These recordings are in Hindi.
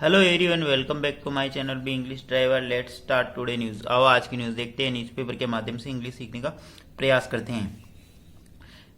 Hello everyone, welcome back to my channel be English driver. Let's start today news. आओ आज की न्यूज़ देखते हैं। न्यूज़पेपर के माध्यम से इंग्लिश सीखने का प्रयास करते हैं।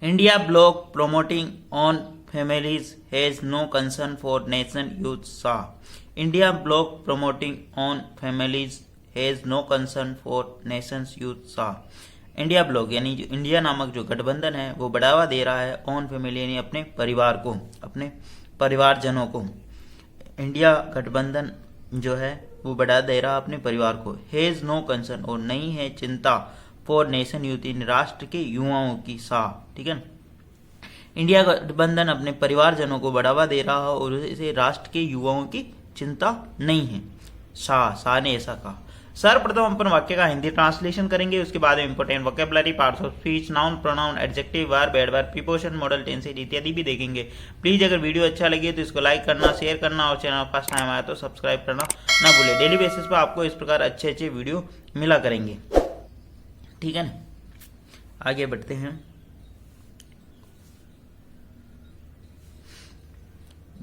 India bloc promoting on families has no concern for nation youth Shah. India bloc promoting on families has no concern for nations youth Shah. India bloc यानी जो इंडिया नामक जो गठबंधन है वो बढ़ावा दे रहा है ऑन फैमिली यानी अपने परिवार को, अपने परिवारजनों को। इंडिया गठबंधन जो है वो बढ़ा दे रहा अपने परिवार को। हैज नो कंसर्न और नहीं है चिंता फॉर नेशन यूथ इन राष्ट्र के युवाओं की शाह। ठीक है, इंडिया गठबंधन अपने परिवारजनों को बढ़ावा दे रहा है और इसे राष्ट्र के युवाओं की चिंता नहीं है। शाह ने ऐसा कहा। सर्वप्रथम अपन वाक्य का हिंदी ट्रांसलेशन करेंगे, उसके बाद में important vocabulary, parts of speech, noun, pronoun, adjective, verb, adverb, preposition, model, tenses इत्यादि भी देखेंगे। प्लीज अगर वीडियो अच्छा लगे तो इसको लाइक करना, शेयर करना और चैनल फर्स्ट टाइम आया तो सब्सक्राइब करना ना भूले। डेली बेसिस पर आपको इस प्रकार अच्छे वीडियो मिला करेंगे। ठीक है ना, आगे बढ़ते हैं।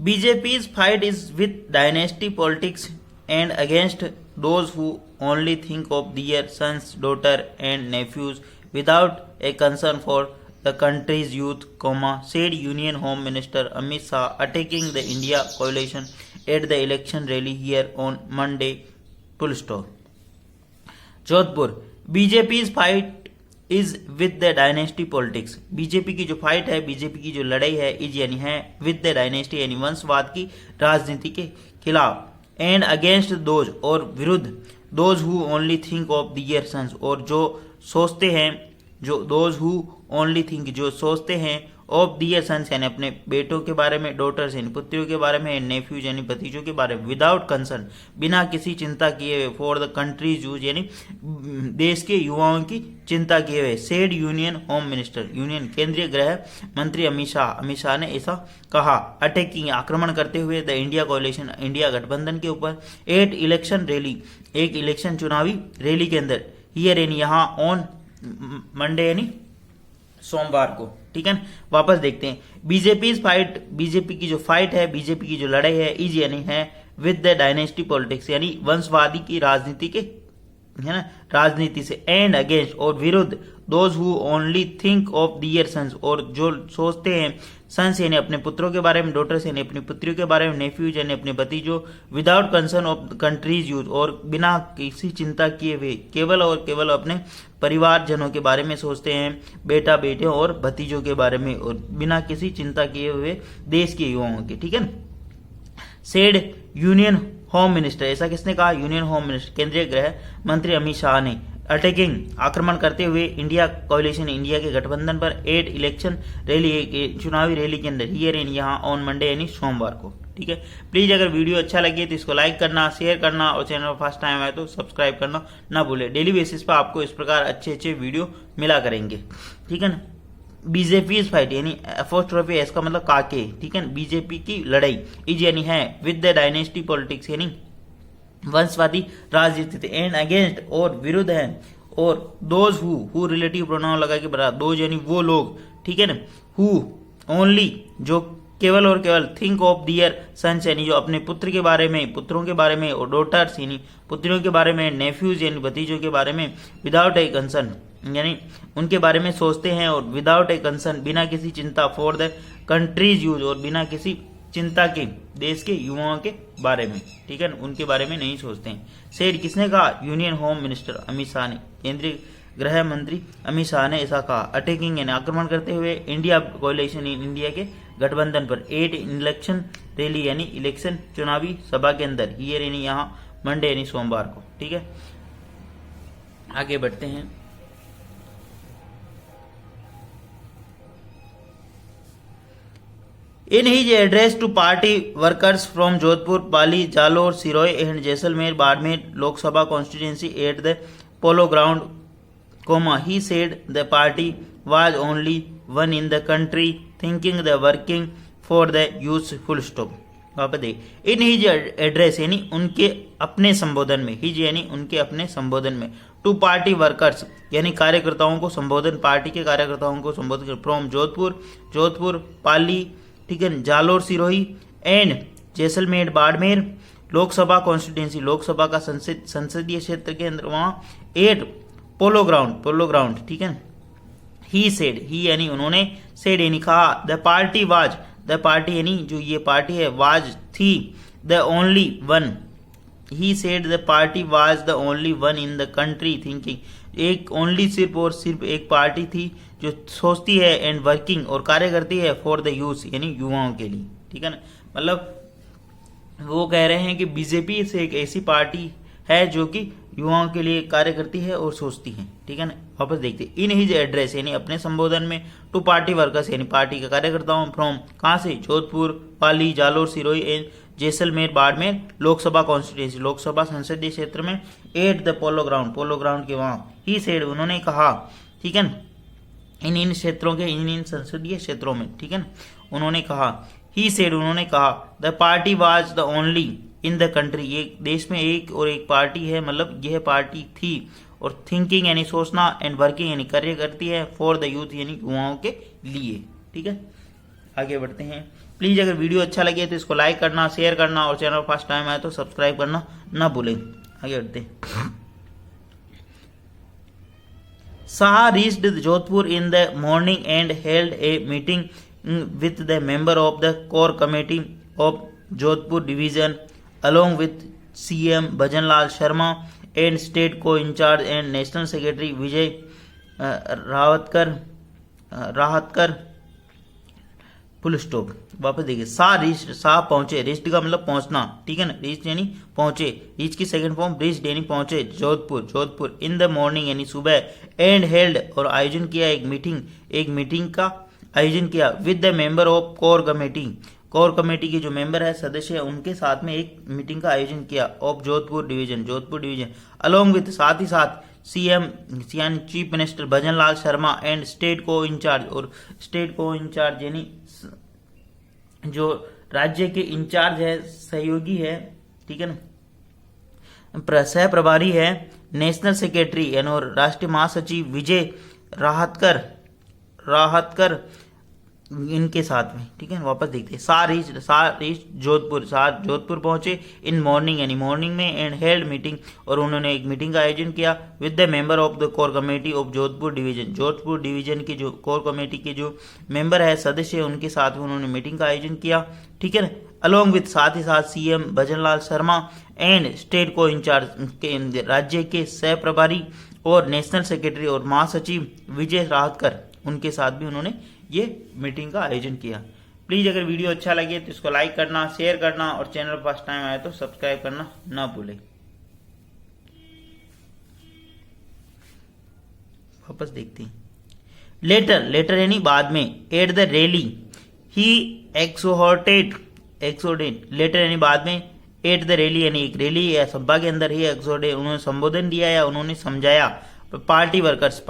BJP's fight is with dynasty politics and against those who only think of their sons, daughter and nephews without a concern for the country's youth, said Union Home Minister Amit Shah attacking the India coalition at the election rally here on Monday. Full stop. Jodhpur, BJP's fight is with the dynasty politics. BJP की जो फाइट है, बीजेपी की जो लड़ाई है, इज यानी है विद द डायनेस्टी यानी वंशवाद की राजनीति के खिलाफ, एंड अगेंस्ट दोज और विरुद्ध, those who only think of their sons और जो सोचते हैं, जो दोज हु ओनली थिंक जो सोचते हैं, ऑफ दियर सन्स यानी अपने बेटों के बारे में, डॉटर्स यानी पुत्रियों के बारे में, नेफ्यूज यानी भतीजों के बारे में, विदाउट कंसर्न बिना किसी चिंता किए हुए, फॉर द कंट्रीज यूज यानी देश के युवाओं की चिंता किए हुए, said union home minister union केंद्रीय गृह मंत्री अमित शाह ने ऐसा कहा। अटैकिंग आक्रमण करते हुए द इंडिया कोalition इंडिया गठबंधन के ऊपर, एट इलेक्शन रैली एक इलेक्शन चुनावी रैली के अंदर, हियर यानी यहाँ, ऑन मंडे यानी सोमवार को। ठीक है, वापस देखते हैं। बीजेपी फाइट, बीजेपी की जो फाइट है, बीजेपी की जो लड़ाई है, इज यानी है विद द डायनेस्टी पॉलिटिक्स यानी वंशवादी की राजनीति के, है ना, राजनीति से, एंड अगेंस्ट और विरुद्ध, those who only think of their sons और जो सोचते हैं, सन्स यानी अपने पुत्रों के बारे में, डॉटर्स यानी अपनी पुत्रियों के बारे में, नेफ्यूज यानी अपने भतीजों, without concern of countries youth और बिना किसी चिंता किए हुए, केवल और केवल अपने परिवारजनों के बारे में सोचते हैं, बेटा बेटियों और भतीजों के बारे में, और बिना किसी चिंता किए हुए देश के युवाओं के। ठीक है, सेड यूनियन होम मिनिस्टर, ऐसा किसने कहा? यूनियन होम मिनिस्टर केंद्रीय गृह मंत्री अमित शाह ने। अटैकिंग आक्रमण करते हुए इंडिया कोalition इंडिया के गठबंधन पर, एट इलेक्शन रैली एक चुनावी रैली के अंदर, हियर इन यहाँ, ऑन मंडे यानी सोमवार को। ठीक है, प्लीज अगर वीडियो अच्छा लगे तो इसको लाइक करना, शेयर करना और चैनल फर्स्ट टाइम आए तो सब्सक्राइब करना ना भूले। डेली बेसिस पर आपको इस प्रकार अच्छे वीडियो मिला करेंगे। ठीक है ना, बीजेपी फाइट यानी एपोस्ट्रोफी एस का मतलब काके। ठीक है, बीजेपी की लड़ाई, इज यानी है विद द डायनेस्टी पॉलिटिक्स यानी वंशवादी राजनीति, एंड अगेंस्ट और विरुद्ध है, और दोज हु रिलेटिव प्रोनाउन लगा के बता, दोज यानी वो लोग। ठीक है ना, हु ओनली जो केवल और केवल, थिंक ऑफ दियर सन्स यानी जो अपने पुत्र के बारे में, पुत्रों के बारे में, और डॉटर्स यानी पुत्रियों के बारे में, नेफ्यूज यानी भतीजों के बारे में, विदाउट ए कंसर्न यानी उनके बारे में सोचते हैं, और विदाउट ए कंसर्न बिना किसी चिंता, फॉर द कंट्रीज यूज और बिना किसी चिंता के देश के युवाओं के बारे में। ठीक है, उनके बारे में नहीं सोचते हैं। सेड किसने कहा? Union home minister Amit Shah ने, केंद्रीय गृह मंत्री अमित शाह ने ऐसा कहा। अटैकिंग यानी आक्रमण करते हुए इंडिया कोalition इंडिया के गठबंधन पर, एट इलेक्शन रैली यानी इलेक्शन चुनावी सभा के अंदर, हियर यानी यहाँ, मंडे यानी सोमवार को। ठीक है, आगे बढ़ते हैं। In his address to party workers from Jodhpur, Pali, Jalore, Siroy and Jaisalmer, Badmer Lok Sabha constituency at the Polo Ground, he said the party was only one in the country thinking the working for the youth. Full stop. वापस दे। इन हिज एड्रेस यानी उनके अपने संबोधन में, हिज यानी उनके अपने संबोधन में, टू पार्टी वर्कर्स यानी कार्यकर्ताओं को संबोधन, पार्टी के कार्यकर्ताओं को संबोधन, फ्रॉम जोधपुर, पाली, ठीक है, जालोर, सिरोही एंड जैसलमेर, बाड़मेर लोकसभा कॉन्स्टिट्यूंसी, लोकसभा का संसदीय क्षेत्र के अंदर वहां 8 पोलो ग्राउंड, ठीक है। ही सेड, ही यानी उन्होंने, सेड यानी कहा, द पार्टी यानी जो ये पार्टी है, वाज थी, the only one, he said the party was the only one in the country thinking, एक ओनली सिर्फ और सिर्फ एक पार्टी थी जो सोचती है एंड वर्किंग और कार्य करती है फॉर द यूथ यानी युवाओं के लिए, ठीक है ना। मतलब वो कह रहे हैं कि बीजेपी से एक ऐसी पार्टी है जो कि युवाओं के लिए कार्य करती है और सोचती है, ठीक है ना। वापस देखते हैं, इन हिज एड्रेस यानी अपने संबोधन में, टू पार्टी वर्कर्स यानी पार्टी का कार्यकर्ताओं, फ्रॉम कहाँ से, जोधपुर, पाली, जालोर, सिरोही एंड जैसलमेर, बाड़मेर, लोकसभा कॉन्स्टिट्यूंसी, लोकसभा संसदीय क्षेत्र में, 8 द पोलो ग्राउंड के वहां, ही सेड उन्होंने कहा, ठीक है ना, इन क्षेत्रों के, इन संसदीय क्षेत्रों में, ठीक है ना, उन्होंने कहा, ही सेड उन्होंने कहा, the party was the only in the country, एक देश में एक और एक पार्टी है, मतलब यह पार्टी थी, और थिंकिंग यानी सोचना, एंड वर्किंग यानी कार्य करती है, फॉर द यूथ यानी युवाओं के लिए, ठीक है। आगे बढ़ते हैं। प्लीज अगर वीडियो अच्छा लगे तो इसको लाइक करना, शेयर करना, और चैनल फर्स्ट टाइम आए तो सब्सक्राइब करना ना भूलें। आगे बढ़ते हैं। Shah reached Jodhpur in the morning and held a meeting with the member of the core committee of Jodhpur division along with CM Bhajanlal Sharma and state co-incharge and national secretary Vijay Rahatkar full stop. वापस देखिए, शाह पहुंचे, रिस्ट का मतलब पहुंचना, ठीक है ना, रिस्ट यानी पहुंचे, रिच की सेकंड फॉर्म रिस्ट यानी पहुंचे, जोधपुर इन द मॉर्निंग यानी सुबह, एंड हेल्ड और आयोजन किया एक मीटिंग का आयोजन किया, with the member of core committee के जो मेंबर है, सदस्य है, उनके साथ में एक मीटिंग का आयोजन किया, of Jodhpur division, along with साथ ही साथ CM chief minister Bhajanlal Sharma and state को इंचार्ज यानी जो राज्य के इंचार्ज है, सहयोगी है, ठीक है ना, सह प्रभारी है, नेशनल सेक्रेटरी यानी और राष्ट्रीय महासचिव विजय राहतकर इनके साथ में, ठीक है। वापस देखते हैं, शाह जोधपुर पहुंचे, इन मॉर्निंग यानी मॉर्निंग में, एंड हेल्ड मीटिंग और उन्होंने एक मीटिंग का आयोजन किया, with the member of the core committee of Jodhpur division की जो कोर कमेटी के जो मेंबर है, सदस्य, उनके साथ में उन्होंने मीटिंग का आयोजन किया, ठीक है ना, अलोंग विद साथ ही साथ CM Bhajanlal Sharma and state को इंचार्ज के राज्य के सह प्रभारी और नेशनल सेक्रेटरी और महासचिव विजय राहतकर, उनके साथ भी उन्होंने ये मीटिंग का आयोजन किया। प्लीज अगर वीडियो अच्छा लगे तो इसको लाइक करना, शेयर करना, और चैनल फर्स्ट टाइम आए तो सब्सक्राइब करना ना भूलें। वापस देखते हैं, लेटर यानी बाद में, एट द रैली ही एक्सोर्टेड, लेटर यानी बाद में, एट द रैली यानी एक रैली या सभा के अंदर ही एक्सोर्टेड उन्होंने संबोधन दिया या उन्होंने समझाया, पार्टी वर्कर्स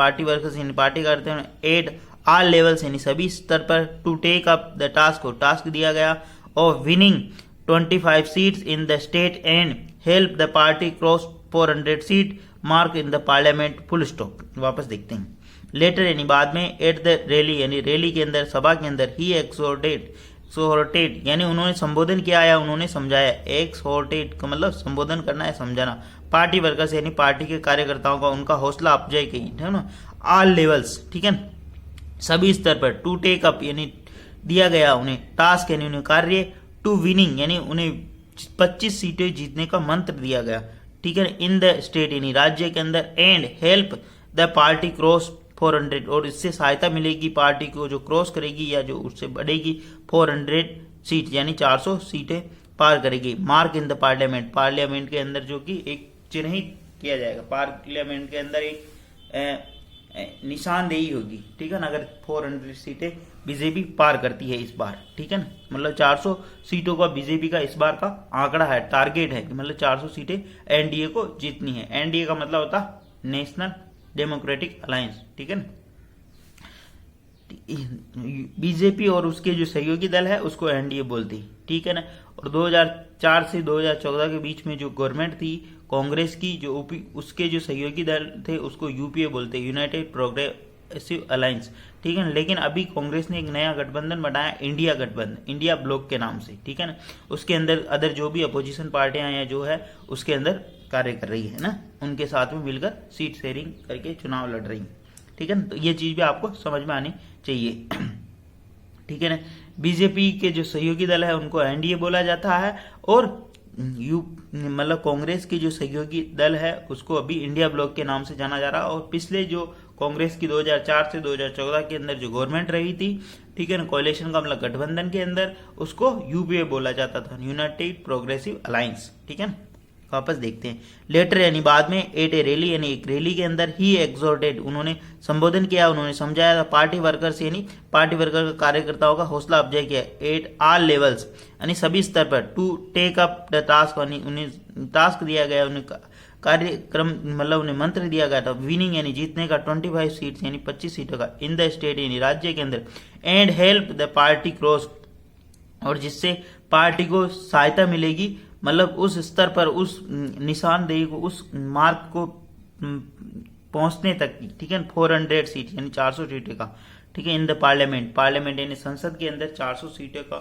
यानी पार्टी करते हैं, एट ऑल लेवल्स यानी सभी स्तर पर, to take up the task दिया गया, of winning 25 seats in the state and help the party cross 400 seat mark in the parliament, full stop. वापस देखते हैं, लेटर यानी बाद में, एट द रैली यानी रैली के अंदर, सभा के अंदर, ही एक्सोर्टेड यानी उन्होंने संबोधन किया या उन्होंने समझाया, एक्सोर्टेड का मतलब संबोधन करना है, समझाना, पार्टी वर्कर्स यानी पार्टी के कार्यकर्ताओं का उनका हौसला अफजाई की, ठीक है ना, ऑल लेवल्स, ठीक है, सभी स्तर पर, टू टेक अप यानी दिया गया उन्हें, टास्क यानी उन्हें कार्य, टू विनिंग यानी उन्हें 25 सीटें जीतने का मंत्र दिया गया, ठीक है, इन द स्टेट यानी राज्य के अंदर, and help the party cross 400 और इससे सहायता मिलेगी पार्टी को जो क्रॉस करेगी या जो उससे बढ़ेगी 400 सीट यानी 400 सीटें पार करेगी, मार्क इन द पार्लियामेंट के अंदर जो कि एक चिन्हित किया जाएगा, पार्लियामेंट के अंदर एक निशानदेही होगी, ठीक है ना, अगर 400 सीटें बीजेपी पार करती है इस बार, ठीक है ना, मतलब 400 सीटों का बीजेपी का इस बार का आंकड़ा है, टारगेट है कि मतलब 400 सीटें एनडीए को जीतनी है। एनडीए का मतलब होता है नेशनल डेमोक्रेटिक अलायंस, ठीक है ना, बीजेपी और उसके जो सहयोगी दल है उसको एनडीए बोलती, ठीक है ना। और 2004 से 2014 के बीच में जो गवर्नमेंट थी कांग्रेस की, जो उसके जो सहयोगी दल थे उसको यूपीए बोलते, यूनाइटेड प्रोग्रेसिव अलायंस, ठीक है ना। लेकिन अभी कांग्रेस ने एक नया गठबंधन बनाया, इंडिया गठबंधन, इंडिया ब्लॉक के नाम से, ठीक है ना। उसके अंदर अदर जो भी अपोजिशन पार्टियां या जो है उसके अंदर कार्य कर रही है ना, उनके साथ में मिलकर सीट शेयरिंग करके चुनाव लड़ रही है, ठीक है ना। तो ये चीज भी आपको समझ में आनी चाहिए, ठीक है ना। बीजेपी के जो सहयोगी दल है उनको एनडीए बोला जाता है, और मतलब कांग्रेस के जो सहयोगी दल है उसको अभी इंडिया ब्लॉक के नाम से जाना जा रहा है। और पिछले जो कांग्रेस की 2004 से 2014 के अंदर जो गवर्नमेंट रही थी, ठीक है ना, कोalition का मतलब गठबंधन के अंदर, उसको यूपीए बोला जाता था, यूनाइटेड प्रोग्रेसिव अलायंस, ठीक है ना। वापस देखते हैं, लेटर यानी बाद में, एट ए रैली यानी एक रैली के अंदर, ही एग्जॉर्टेड उन्होंने संबोधन किया, उन्होंने समझाया था पार्टी वर्कर्स यानी पार्टी वर्कर का कार्यकर्ताओं का हौसला अफजाई किया, एट ऑल लेवल्स यानी सभी स्तर पर, to take up the task यानी उन्हें टास्क दिया गया, उन्हें कार्यक्रम मतलब उन्हें मंत्र दिया गया था, विनिंग यानी जीतने का 25 सीट्स यानी 25 सीटों का, इन द स्टेट यानी राज्य के अंदर, and help the party cross और जिससे पार्टी को सहायता मिलेगी, मतलब उस स्तर पर, उस निशानदेही को, उस मार्क को पहुंचने तक की, ठीक है। 400 सीट यानी 400 सीटें का, ठीक है, इन द पार्लियामेंट, पार्लियामेंट यानी संसद के अंदर 400 सीटें का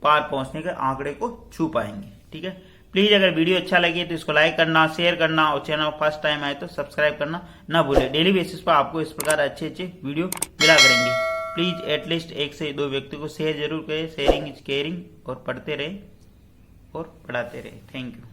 पार पहुंचने के आंकड़े को छू पाएंगे, ठीक है। प्लीज अगर वीडियो अच्छा लगे तो इसको लाइक करना, शेयर करना, और चैनल फर्स्ट टाइम आए तो सब्सक्राइब करना ना भूले। डेली बेसिस पर आपको इस प्रकार अच्छे अच्छे वीडियो मिला करेंगे। प्लीज एटलीस्ट 1 से 2 व्यक्ति को शेयर जरूर करें, शेयरिंग इज केयरिंग, और पढ़ते रहें और पढ़ाते रहे। Thank you.